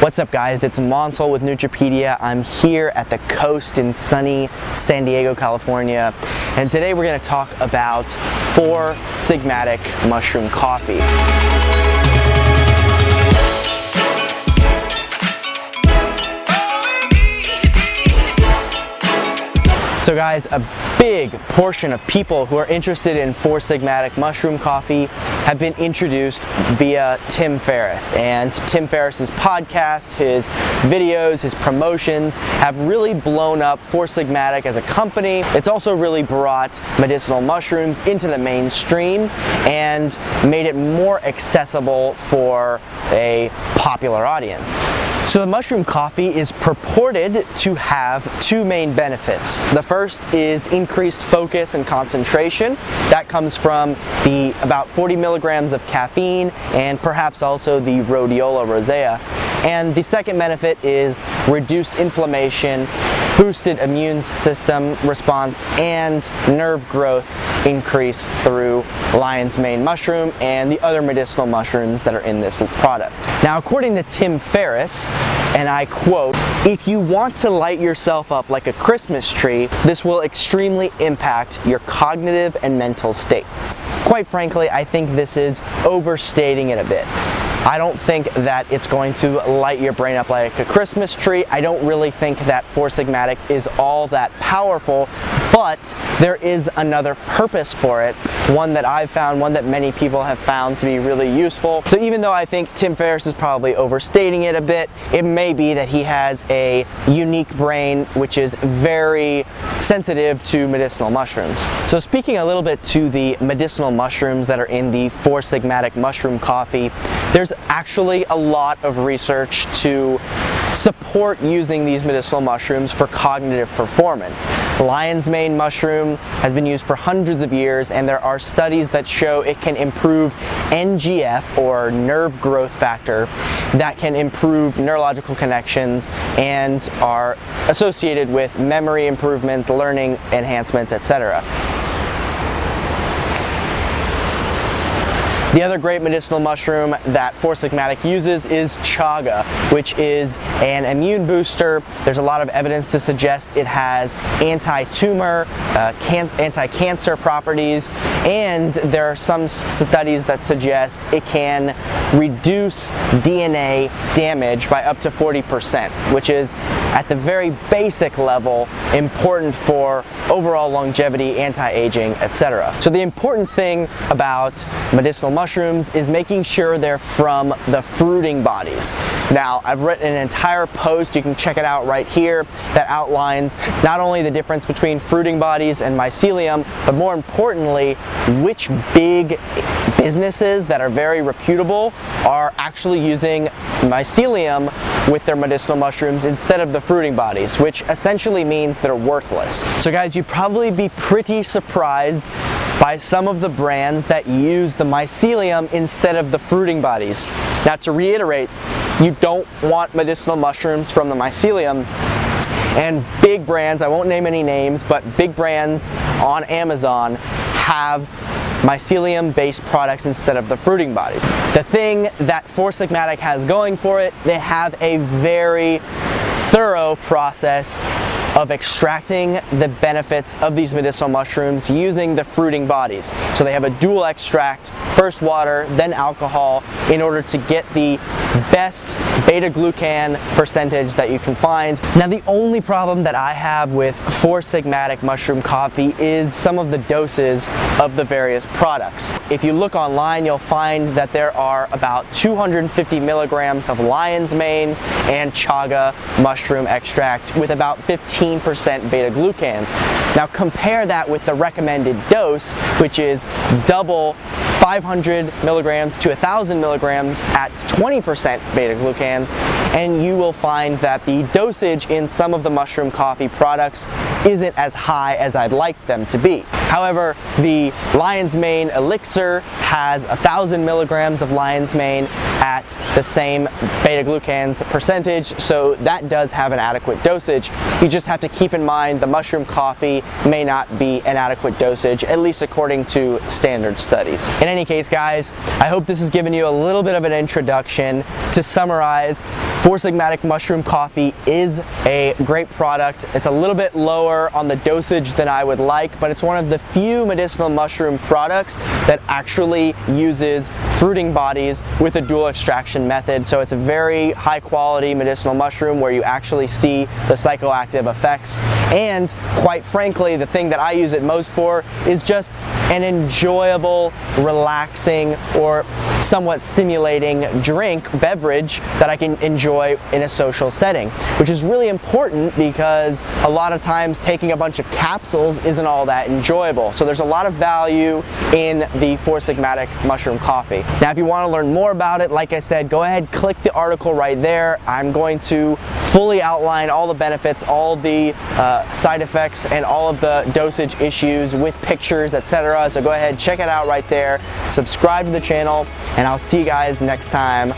What's up guys, it's Monsol with Nootropedia. I'm here at the coast in sunny San Diego, California, and today we're going to talk about Four Sigmatic mushroom coffee. So guys, a big portion of people who are interested in Four Sigmatic mushroom coffee have been introduced via Tim Ferriss. And Tim Ferriss's podcast, his videos, his promotions have really blown up Four Sigmatic as a company. It's also really brought medicinal mushrooms into the mainstream and made it more accessible for a popular audience. So the mushroom coffee is purported to have two main benefits. The first is increased focus and concentration. That comes from the about 40 milligrams of caffeine and perhaps also the rhodiola rosea. And the second benefit is reduced inflammation, boosted immune system response, and nerve growth increase through lion's mane mushroom and the other medicinal mushrooms that are in this product. Now, according to Tim Ferriss, and I quote, "If you want to light yourself up like a Christmas tree, this will extremely impact your cognitive and mental state." Quite frankly, I think this is overstating it a bit. I don't think that it's going to light your brain up like a Christmas tree. I don't really think that Four Sigmatic is all that powerful, but there is another purpose for it, one that I've found, one that many people have found to be really useful. So even though I think Tim Ferriss is probably overstating it a bit, it may be that he has a unique brain which is very sensitive to medicinal mushrooms. So speaking a little bit to the medicinal mushrooms that are in the Four Sigmatic mushroom coffee, there's actually a lot of research to support using these medicinal mushrooms for cognitive performance. Lion's mane mushroom has been used for hundreds of years, and there are studies that show it can improve NGF, or nerve growth factor, that can improve neurological connections and are associated with memory improvements, learning enhancements, etc. The other great medicinal mushroom that Four Sigmatic uses is Chaga, which is an immune booster. There's a lot of evidence to suggest it has anti-tumor, anti-cancer properties, and there are some studies that suggest it can reduce DNA damage by up to 40%, which is at the very basic level important for overall longevity, anti-aging, etc. So the important thing about medicinal mushrooms is making sure they're from the fruiting bodies. Now, I've written an entire post, you can check it out right here, that outlines not only the difference between fruiting bodies and mycelium, but more importantly, which big businesses that are very reputable are actually using mycelium with their medicinal mushrooms instead of the fruiting bodies, which essentially means they're worthless. So guys, you'd probably be pretty surprised by some of the brands that use the mycelium instead of the fruiting bodies. Now, to reiterate, you don't want medicinal mushrooms from the mycelium, and big brands, I won't name any names, but big brands on Amazon have mycelium-based products instead of the fruiting bodies. The thing that Four Sigmatic has going for it, they have a very thorough process of extracting the benefits of these medicinal mushrooms using the fruiting bodies. So they have a dual extract, first water, then alcohol, in order to get the best beta-glucan percentage that you can find. Now, the only problem that I have with Four Sigmatic mushroom coffee is some of the doses of the various products. If you look online, you'll find that there are about 250 milligrams of lion's mane and chaga mushroom extract with about 15% beta-glucans. Now compare that with the recommended dose, which is double 500 milligrams to 1,000 milligrams at 20% beta-glucans, and you will find that the dosage in some of the mushroom coffee products isn't as high as I'd like them to be. However, the lion's mane elixir has 1,000 milligrams of lion's mane at the same beta-glucans percentage, so that does have an adequate dosage. You just have to keep in mind the mushroom coffee may not be an adequate dosage, at least according to standard studies. In any case, guys, I hope this has given you a little bit of an introduction. To summarize, Four Sigmatic mushroom coffee is a great product. It's a little bit lower on the dosage than I would like, but it's one of the few medicinal mushroom products that actually uses fruiting bodies with a dual extraction method. So it's a very high quality medicinal mushroom where you actually see the psychoactive effects. And quite frankly, the thing that I use it most for is just an enjoyable, relaxing, or somewhat stimulating beverage that I can enjoy in a social setting, which is really important because a lot of times taking a bunch of capsules isn't all that enjoyable. So there's a lot of value in the Four Sigmatic mushroom coffee. Now, if you want to learn more about it, like I said, go ahead, click the article right there. I'm going to fully outline all the benefits, all the side effects, and all of the dosage issues with pictures, etc. So go ahead, check it out right there, subscribe to the channel, and I'll see you guys next time.